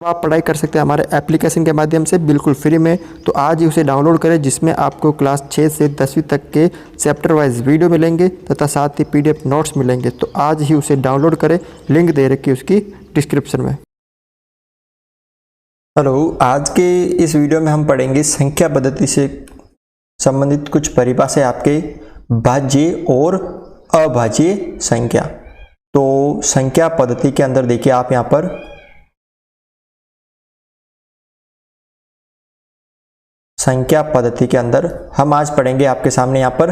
आप पढ़ाई कर सकते हैं हमारे एप्लीकेशन के माध्यम से बिल्कुल फ्री में। तो आज ही उसे डाउनलोड करें, जिसमें आपको क्लास 6 से 10वीं तक के चैप्टर वाइज वीडियो मिलेंगे तथा साथ ही पीडीएफ नोट्स मिलेंगे। तो आज ही उसे डाउनलोड करें, लिंक दे रखी है उसकी डिस्क्रिप्शन में। हेलो, आज के इस वीडियो में हम पढ़ेंगे संख्या पद्धति से संबंधित कुछ परिभाषाएं आपके भाज्य और अभाज्य संख्या। तो संख्या पद्धति के अंदर देखिए आप यहाँ पर संख्या पद्धति के अंदर हम आज पढ़ेंगे आपके सामने यहाँ पर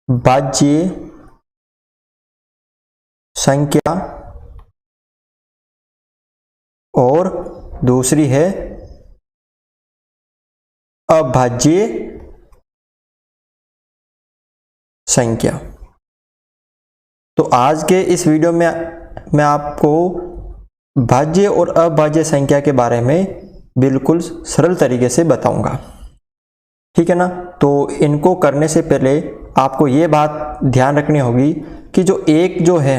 भाज्य संख्या और दूसरी है अभाज्य संख्या। तो आज के इस वीडियो में मैं आपको भाज्य और अभाज्य संख्या के बारे में बिल्कुल सरल तरीके से बताऊंगा, ठीक है ना। तो इनको करने से पहले आपको ये बात ध्यान रखनी होगी कि जो है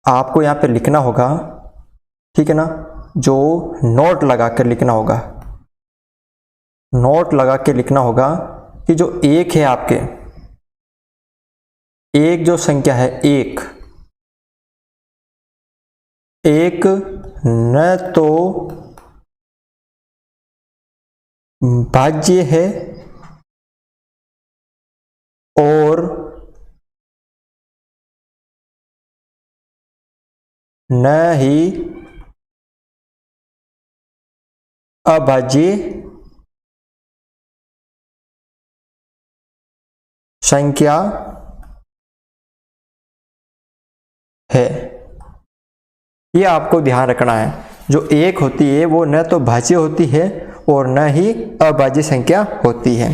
आपको यहाँ पे लिखना होगा, ठीक है ना। जो नोट लगा कर लिखना होगा, नोट लगा के लिखना होगा कि जो एक है आपके, एक जो संख्या है एक न तो भाज्य है और न ही अभाज्य संख्या है। ये आपको ध्यान रखना है। जो एक होती है वो न तो भाज्य होती है और न ही अभाज्य संख्या होती है।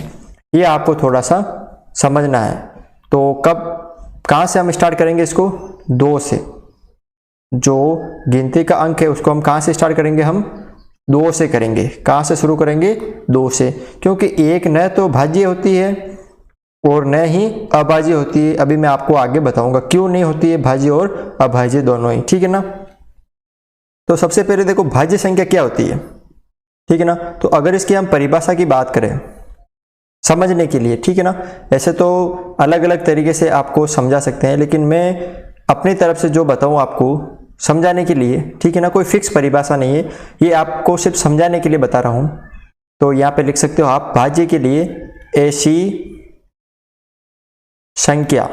ये आपको थोड़ा सा समझना है। तो कहाँ से हम स्टार्ट करेंगे इसको? 2 से। जो गिनती का अंक है उसको हम कहाँ से स्टार्ट करेंगे? हम 2 से करेंगे। कहाँ से शुरू करेंगे? 2 से, क्योंकि एक न तो भाज्य होती है और न ही अभाज्य होती है। अभी मैं आपको आगे बताऊंगा क्यों नहीं होती है भाज्य और अभाज्य दोनों ही, ठीक है ना। तो सबसे पहले देखो भाज्य संख्या क्या होती है, ठीक है ना। तो अगर इसकी हम परिभाषा की बात करें समझने के लिए, ठीक है ना। ऐसे तो अलग अलग तरीके से आपको समझा सकते हैं, लेकिन मैं अपनी तरफ से जो बताऊं आपको समझाने के लिए, ठीक है ना। कोई फिक्स परिभाषा नहीं है, ये आपको सिर्फ समझाने के लिए बता रहा हूं। तो यहाँ पे लिख सकते हो आप भाज्य के लिए ऐसी संख्या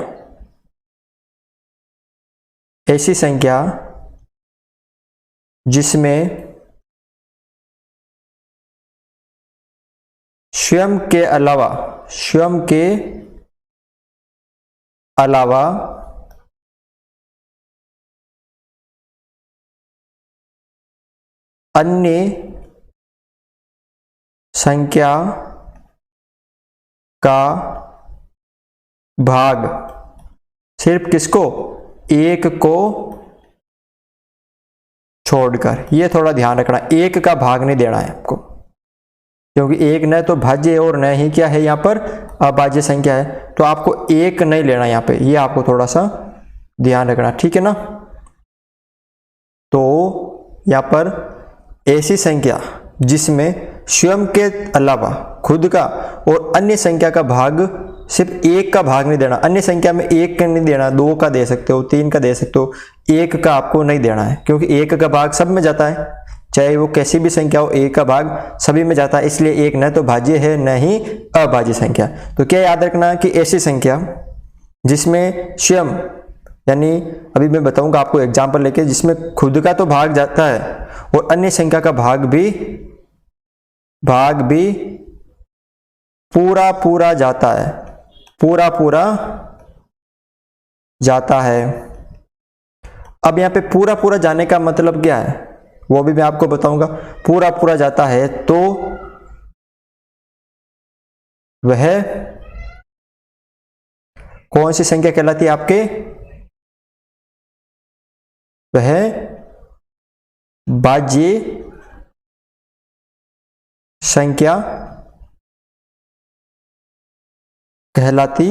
जिसमें स्वयं के अलावा अन्य संख्या का भाग सिर्फ किसको? एक को छोड़कर। ये थोड़ा ध्यान रखना, एक का भाग नहीं देना है आपको, क्योंकि एक न तो भाज्य और न ही क्या है यहाँ पर अभाज्य संख्या है। तो आपको एक नहीं लेना यहाँ पे, ये आपको थोड़ा सा ध्यान रखना, ठीक है ना। तो यहाँ पर ऐसी संख्या जिसमें स्वयं के अलावा खुद का और अन्य संख्या का भाग सिर्फ एक का भाग नहीं देना। अन्य संख्या में एक का नहीं देना, 2 का दे सकते हो, 3 का दे सकते हो, एक का आपको नहीं देना है, क्योंकि एक का भाग सब में जाता है, चाहे वो कैसी भी संख्या हो, एक का भाग सभी में जाता है। इसलिए एक न तो भाज्य है न ही अभाज्य संख्या। तो क्या याद रखना कि ऐसी संख्या जिसमें स्वयं, यानी अभी मैं बताऊंगा आपको एग्जाम्पल लेके, जिसमें खुद का तो भाग जाता है और अन्य संख्या का भाग भी पूरा जाता है, पूरा जाता है। अब यहाँ पे पूरा जाने का मतलब क्या है वो भी मैं आपको बताऊंगा। पूरा जाता है तो वह कौन सी संख्या कहलाती है आपके? वह भाज्य संख्या कहलाती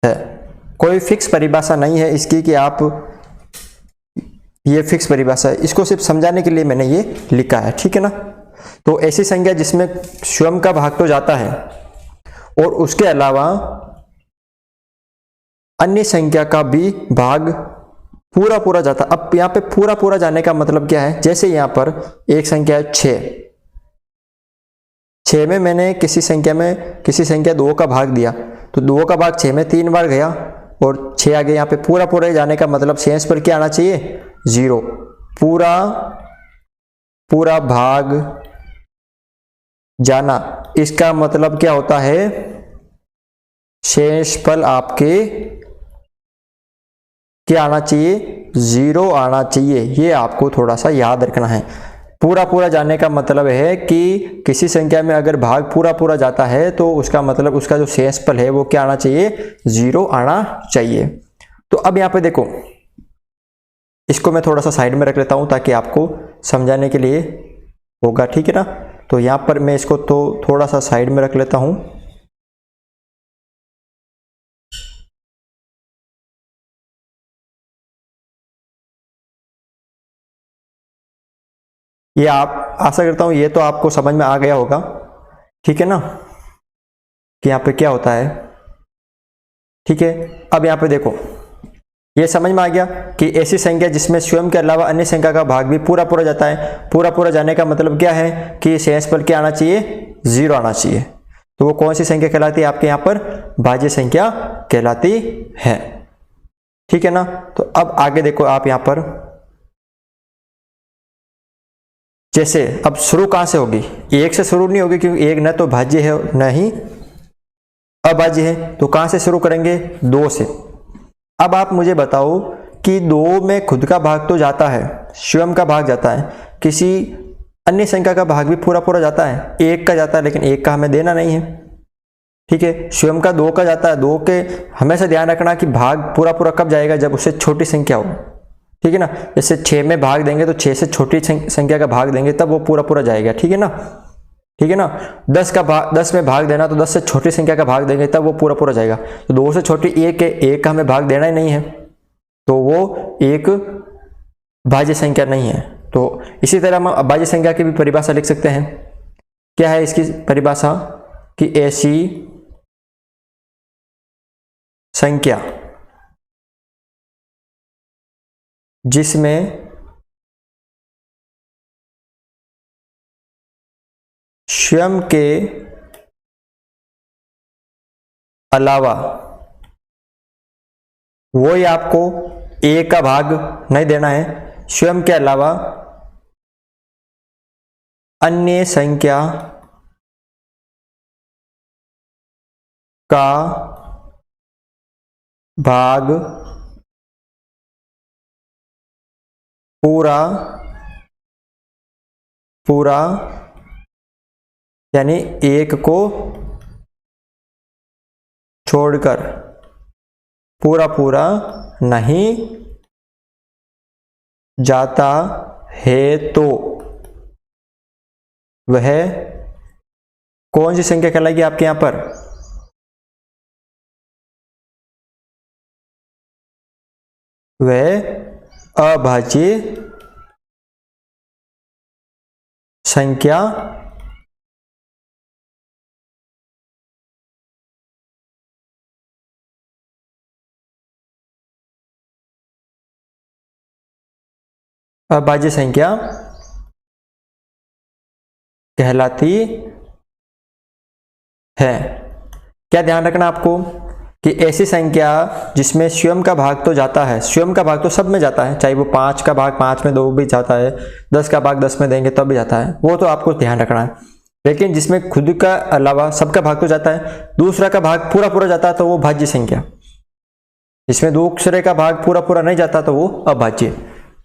है। कोई फिक्स परिभाषा नहीं है इसकी कि आप ये फिक्स परिभाषा है, इसको सिर्फ समझाने के लिए मैंने ये लिखा है, ठीक है ना। तो ऐसी संख्या जिसमें स्वयं का भाग तो जाता है और उसके अलावा अन्य संख्या का भी भाग पूरा पूरा जाता। अब यहाँ पे पूरा पूरा जाने का मतलब क्या है, जैसे यहाँ पर एक संख्या है 6 में मैंने किसी संख्या 2 का भाग दिया, तो 2 का भाग 6 में 3 बार गया और 6 आगे। यहाँ पे पूरा पूरा जाने का मतलब शेष पर क्या आना चाहिए, 0। पूरा पूरा भाग जाना, इसका मतलब क्या होता है, शेषफल आपके क्या आना चाहिए, 0 आना चाहिए। ये आपको थोड़ा सा याद रखना है। पूरा पूरा जाने का मतलब है कि किसी संख्या में अगर भाग पूरा पूरा जाता है तो उसका मतलब उसका जो शेषफल है वो क्या आना चाहिए, 0 आना चाहिए। तो अब यहाँ पे देखो, इसको मैं थोड़ा सा साइड में रख लेता हूं ताकि आपको समझाने के लिए होगा, ठीक है ना। तो यहाँ पर मैं इसको तो थोड़ा सा साइड में रख लेता हूं। ये आप आशा करता हूं ये तो आपको समझ में आ गया होगा, ठीक है ना, कि यहाँ पे क्या होता है, ठीक है। अब यहाँ पे देखो, ये समझ में आ गया कि ऐसी संख्या जिसमें स्वयं के अलावा अन्य संख्या का भाग भी पूरा पूरा जाता है। पूरा पूरा जाने का मतलब क्या है कि शेषफल क्या आना चाहिए, 0 आना चाहिए। तो वो कौन सी संख्या कहलाती है आपके यहाँ पर, भाज्य संख्या कहलाती है, ठीक है ना। तो अब आगे देखो आप यहाँ पर, जैसे अब शुरू कहां से होगी, 1 से शुरू नहीं होगी क्योंकि 1 न तो भाज्य है न ही अभाज्य है। तो कहां से शुरू करेंगे, 2 से। अब आप मुझे बताओ कि 2 में खुद का भाग तो जाता है, स्वयं का भाग जाता है, किसी अन्य संख्या का भाग भी पूरा पूरा जाता है, 1 का जाता है, लेकिन 1 का हमें देना नहीं है, ठीक है। स्वयं का 2 का जाता है, 2 के हमेशा ध्यान रखना कि भाग पूरा पूरा कब जाएगा, जब उससे छोटी संख्या हो, ठीक है ना। जैसे 6 में भाग देंगे तो 6 से छोटी संख्या का भाग देंगे तब वो पूरा पूरा जाएगा, ठीक है ना, ठीक है ना। 10 में भाग देना तो 10 से छोटी संख्या का भाग देंगे तब वो पूरा पूरा जाएगा। तो 2 से छोटी 1 है, 1 का हमें भाग देना ही नहीं है, तो वो एक भाज्य संख्या नहीं है। तो इसी तरह हम अभाज्य संख्या की भी परिभाषा लिख सकते हैं। क्या है इसकी परिभाषा, कि ऐसी संख्या जिसमें स्वयं के अलावा, वो ही आपको 1 का भाग नहीं देना है, स्वयं के अलावा अन्य संख्या का भाग पूरा पूरा, यानी 1 को छोड़कर पूरा पूरा नहीं जाता है, तो वह कौन सी संख्या कहलाएगी आपके यहां पर, वह अभाज्य संख्या अभाज्य संख्या कहलाती है। क्या ध्यान रखना आपको, कि ऐसी संख्या जिसमें स्वयं का भाग तो जाता है, स्वयं का भाग तो सब में जाता है, चाहे वो 5 का भाग 5 में 2 भी जाता है, 10 का भाग 10 में देंगे तब भी जाता है, वो तो आपको ध्यान रखना है। लेकिन जिसमें खुद का अलावा सबका भाग तो जाता है, दूसरा का भाग पूरा पूरा जाता है, तो वो भाज्य संख्या। जिसमें दूसरे का भाग पूरा पूरा नहीं जाता तो वो अभाज्य।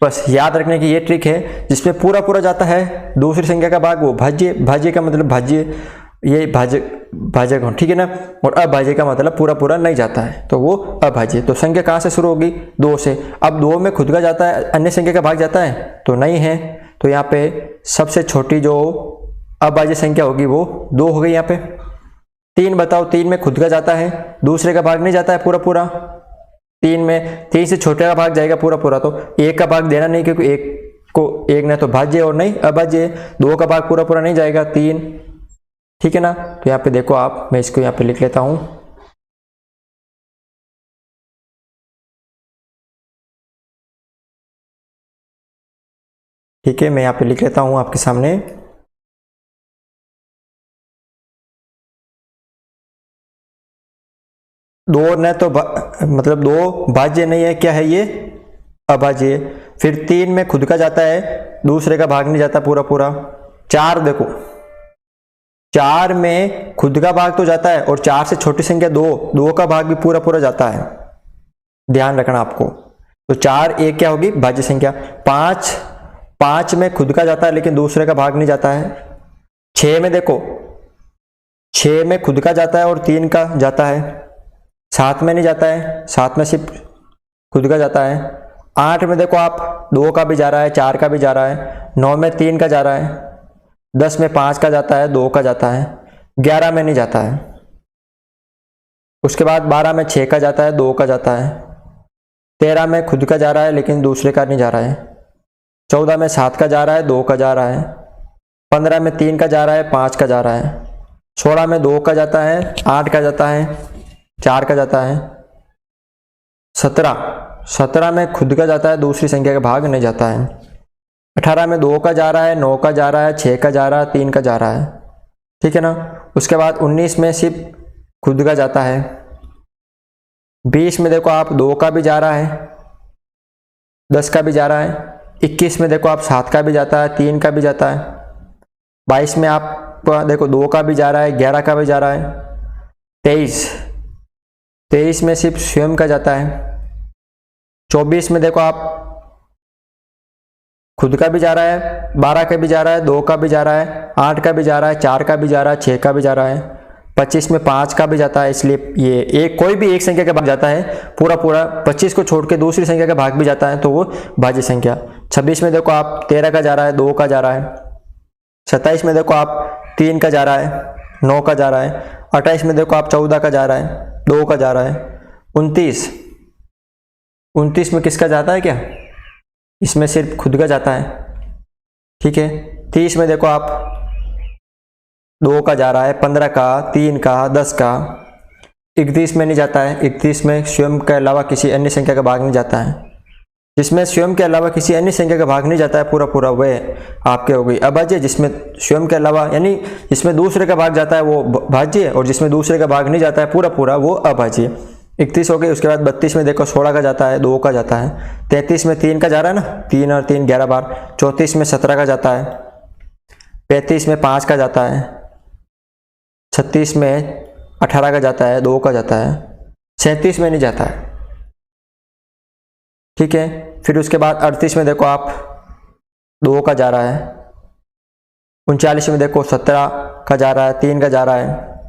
बस याद रखने की ये ट्रिक है, जिसमें पूरा पूरा जाता है दूसरी संख्या का भाग वो भाज्य, भाज्य का मतलब भाज्य, ये भाजक हो, ठीक है ना। और अभाज्य का मतलब पूरा पूरा नहीं जाता है तो वो अभाज्य। तो संख्या कहाँ से शुरू होगी, 2 से। अब 2 में खुद का जाता है, अन्य संख्या का भाग जाता है तो नहीं है, तो यहाँ पे सबसे छोटी जो अभाज्य संख्या होगी वो 2 हो गई यहाँ पे। 3 बताओ, 3 में खुद का जाता है, दूसरे का भाग नहीं जाता है पूरा पूरा। 3 में 3 से छोटे का भाग जाएगा पूरा पूरा, तो 1 का भाग देना नहीं, क्योंकि 1 न तो भाज्य और नहीं अभाज्य। 2 का भाग पूरा पूरा नहीं जाएगा, 3। ठीक है ना। तो यहाँ पे देखो आप, मैं इसको यहाँ पे लिख लेता हूं। ठीक है, मैं यहाँ पे लिख लेता हूं आपके सामने। दो न तो मतलब 2 भाज्य नहीं है, क्या है ये, अभाज्य। फिर 3 में खुद का जाता है, दूसरे का भाग नहीं जाता पूरा पूरा। 4 देखो, 4 में खुद का भाग तो जाता है, और 4 से छोटी संख्या 2 का भाग भी पूरा पूरा जाता है, ध्यान रखना आपको। तो 4 एक क्या होगी, भाज्य संख्या। 5 में खुद का जाता है लेकिन दूसरे का भाग नहीं जाता है। 6 में देखो, 6 में खुद का जाता है और 3 का जाता है। 7 में नहीं जाता है, 7 में सिर्फ खुद का जाता है। 8 में देखो आप, 2 का भी जा रहा है, 4 का भी जा रहा है। 9 में 3 का जा रहा है। 10 में 5 का जाता है, 2 का जाता है। 11 में नहीं जाता है। उसके बाद 12 में 6 का जाता है, 2 का जाता है। 13 में खुद का जा रहा है लेकिन दूसरे का नहीं जा रहा है। 14 में 7 का जा रहा है, 2 का जा रहा है। 15 में 3 का जा रहा है, 5 का जा रहा है। 16 में 2 का जाता है, 8 का जाता है, 4 का जाता है। 17 में खुद का जाता है, दूसरी संख्या का भाग नहीं जाता है। 18 में 2 का जा रहा है, 9 का जा रहा है, 6 का जा रहा है, 3 का जा रहा है। ठीक है ना। उसके बाद 19 में सिर्फ खुद का जाता है। 20 में देखो आप, 2 का भी जा रहा है, 10 का भी जा रहा है। 21 में देखो आप, 7 का भी जाता है, 3 का भी जाता है। 22 में आप देखो 2 का भी जा रहा है, 11 का भी जा रहा है। 23 में सिर्फ स्वयं का जाता है। 24 में देखो आप, खुद का भी जा रहा है, 12 का भी जा रहा है, 2 का भी जा रहा है, 8 का भी जा रहा है, 4 का भी जा रहा है, 6 का भी जा रहा है। 25 में 5 का भी जाता है, इसलिए ये एक कोई भी एक संख्या का भाग जाता है पूरा पूरा, 25 को छोड़ के दूसरी संख्या का भाग भी जाता है, तो वो भाज्य संख्या। 26 में देखो आप, 13 का जा रहा है, 2 का जा रहा है। 27 में देखो आप, 3 का जा रहा है, 9 का जा रहा है। 28 में देखो आप, 14 का जा रहा है, 2 का जा रहा है। 29 में किसका जाता है क्या, इसमें सिर्फ खुद का जाता है। ठीक है। 30 में देखो आप, 2 का जा रहा है, 15 का, 3 का, 10 का। 31 में नहीं जाता है, 31 में स्वयं के अलावा किसी अन्य संख्या का भाग नहीं जाता है। जिसमें स्वयं के अलावा किसी अन्य संख्या का भाग नहीं जाता है पूरा पूरा, वह आपके हो गई अभाज्य। जिसमें स्वयं के अलावा यानी जिसमें दूसरे का भाग जाता है वो भाज्य, और जिसमें दूसरे का भाग नहीं जाता है पूरा पूरा वो अभाज्य। 31 हो गई। उसके बाद 32 में देखो, 16 का जाता है, 2 का जाता है। 33 में 3 का जा रहा है ना, 3 और 3 11 बार। 34 में 17 का जाता है। 35 में 5 का जाता है। 36 में 18 का जाता है, 2 का जाता है। 37 में नहीं जाता है। ठीक है। फिर उसके बाद 38 में देखो आप, 2 का जा रहा है। 39 में देखो 17 का जा रहा है, 3 का जा रहा है।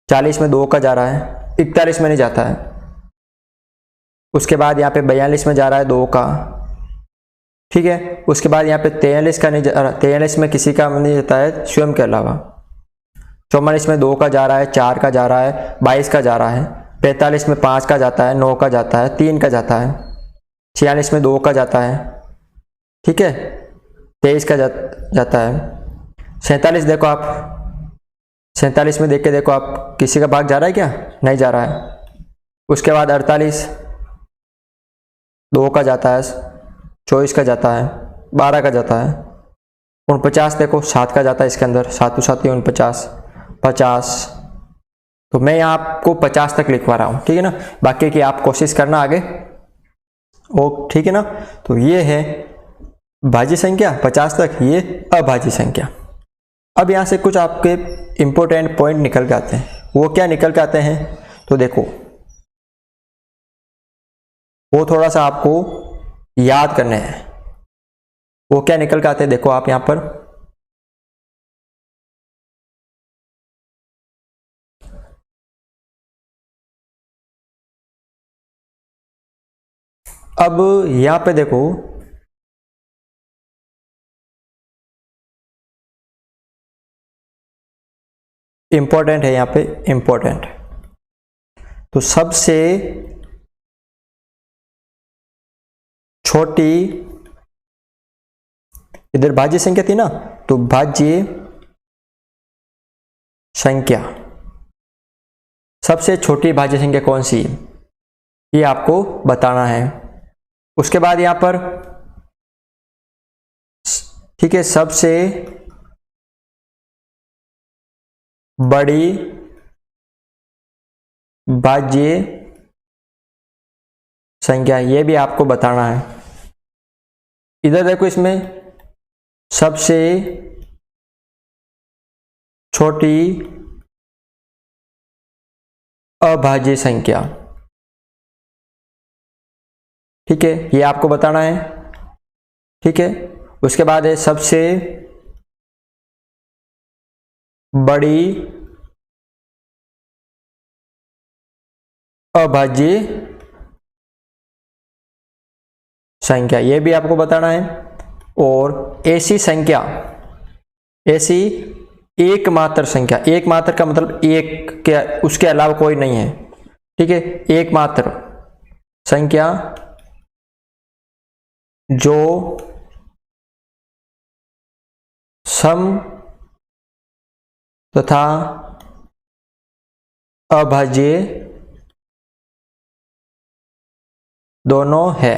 40 में 2 का जा रहा है। 41 में नहीं जाता है। उसके बाद यहाँ पे 42 में जा रहा है, 2 का। ठीक है। उसके बाद यहाँ पे 43 का नहीं जा रहा, 43 में किसी का नहीं जाता है स्वयं के अलावा। 44 में 2 का जा रहा है, 4 का जा रहा है, 22 का जा रहा है। 45 में 5 का जाता है, 9 का जाता है, 3 का जाता है। 46 में 2 का जाता है। ठीक है। 23 का जाता है। 47 देखो आप, 47 में देख के देखो आप, किसी का भाग जा रहा है क्या, नहीं जा रहा है। उसके बाद 48, 2 का जाता है, 24 का जाता है, 12 का जाता है। 49 देखो, 7 का जाता है इसके अंदर, 7 7 49, 50। तो मैं यहाँ आपको 50 तक लिखवा रहा हूँ, ठीक है ना। बाकी की आप कोशिश करना आगे, ओ ठीक है ना। तो ये है भाज्य संख्या 50 तक, ये अभाज्य संख्या। अब यहाँ से कुछ आपके इंपॉर्टेंट पॉइंट निकल के आते हैं। वो क्या निकल के आते हैं, तो देखो वो थोड़ा सा आपको याद करने हैं। वो क्या निकल के आते हैं, देखो आप यहाँ पर। अब यहाँ पे देखो, इंपॉर्टेंट है यहाँ पे, इंपॉर्टेंट। तो सबसे छोटी, इधर भाज्य संख्या थी ना, तो भाज्य संख्या, सबसे छोटी भाज्य संख्या कौन सी है, ये आपको बताना है। उसके बाद यहां पर, ठीक है, सबसे बड़ी भाज्य संख्या, ये भी आपको बताना है। इधर देखो, इसमें सबसे छोटी अभाज्य संख्या, ठीक है, ये आपको बताना है, ठीक है। उसके बाद है सबसे बड़ी अभाज्य संख्या, ये भी आपको बताना है। और ऐसी संख्या, ऐसी एकमात्र संख्या, एकमात्र का मतलब एक के उसके अलावा कोई नहीं है, ठीक है, एकमात्र संख्या जो सम तथा अभाज्य दोनों है,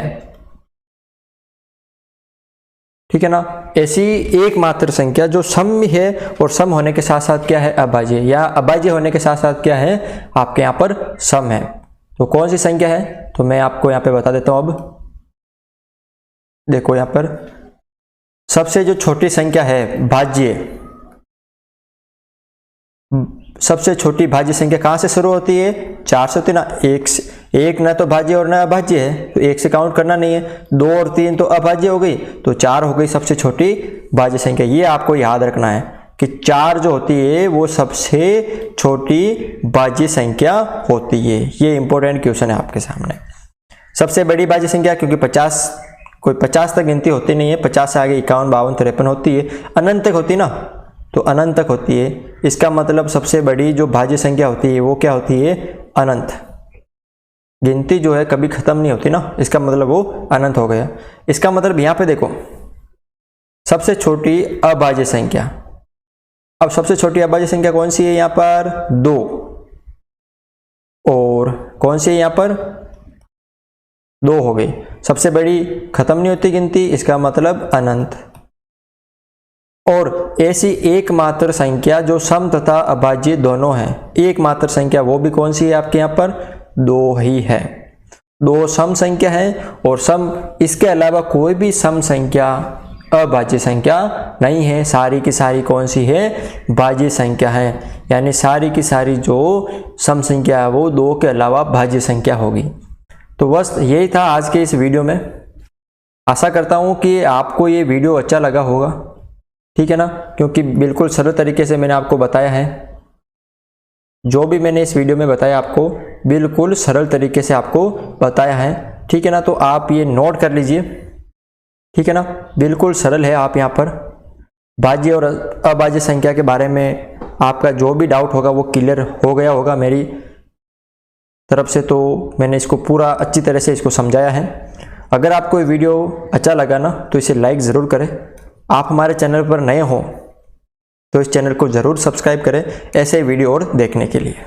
ठीक है ना। ऐसी एकमात्र संख्या जो सम है और सम होने के साथ साथ क्या है, अभाज्य, या अभाज्य होने के साथ साथ क्या है, आपके यहाँ पर सम है। तो कौन सी संख्या है, तो मैं आपको यहाँ पे बता देता हूँ। अब देखो, यहाँ पर सबसे जो छोटी संख्या है भाज्य, सबसे छोटी भाज्य संख्या कहाँ से शुरू होती है, 4 से होती है ना। एक ना तो भाज्य और ना अभाज्य है, तो 1 से काउंट करना नहीं है। 2 और 3 तो अभाज्य हो गई, तो 4 हो गई सबसे छोटी भाज्य संख्या। ये आपको याद रखना है कि 4 जो होती है वो सबसे छोटी भाज्य संख्या होती है। ये इंपॉर्टेंट क्वेश्चन है आपके सामने। सबसे बड़ी भाज्य संख्या, क्योंकि 50 तक गिनती होती नहीं है, 50 से आगे 51, 52, 53 होती है, अनंत तक होती ना, तो अनंत तक होती है। इसका मतलब सबसे बड़ी जो भाज्य संख्या होती है वो क्या होती है, अनंत। गिनती जो है कभी खत्म नहीं होती ना, इसका मतलब वो अनंत हो गया। इसका मतलब यहाँ पे देखो, सबसे छोटी अभाज्य संख्या, अब सबसे छोटी अभाज्य संख्या कौन सी है यहाँ पर, 2, और कौन सी है यहाँ पर, 2 हो गई। सबसे बड़ी खत्म नहीं होती गिनती, इसका मतलब अनंत। और ऐसी एकमात्र संख्या जो सम तथा अभाज्य दोनों है, एकमात्र संख्या वो भी कौन सी है आपके यहाँ पर, 2 ही है। 2 सम संख्या है, और सम, इसके अलावा कोई भी सम संख्या अभाज्य संख्या नहीं है। सारी की सारी कौन सी है, भाज्य संख्या है। यानी सारी की सारी जो सम संख्या है वो 2 के अलावा भाज्य संख्या होगी। तो बस यही था आज के इस वीडियो में। आशा करता हूँ कि आपको ये वीडियो अच्छा लगा होगा, ठीक है ना, क्योंकि बिल्कुल सरल तरीके से मैंने आपको बताया है। जो भी मैंने इस वीडियो में बताया आपको, बिल्कुल सरल तरीके से आपको बताया है, ठीक है ना। तो आप ये नोट कर लीजिए, ठीक है ना, बिल्कुल सरल है। आप यहाँ पर भाज्य और अभाज्य संख्या के बारे में आपका जो भी डाउट होगा वो क्लियर हो गया होगा मेरी तरफ से। तो मैंने इसको पूरा अच्छी तरह से इसको समझाया है। अगर आपको ये वीडियो अच्छा लगा ना, तो इसे लाइक ज़रूर करें। आप हमारे चैनल पर नए हो तो इस चैनल को ज़रूर सब्सक्राइब करें ऐसे वीडियो और देखने के लिए।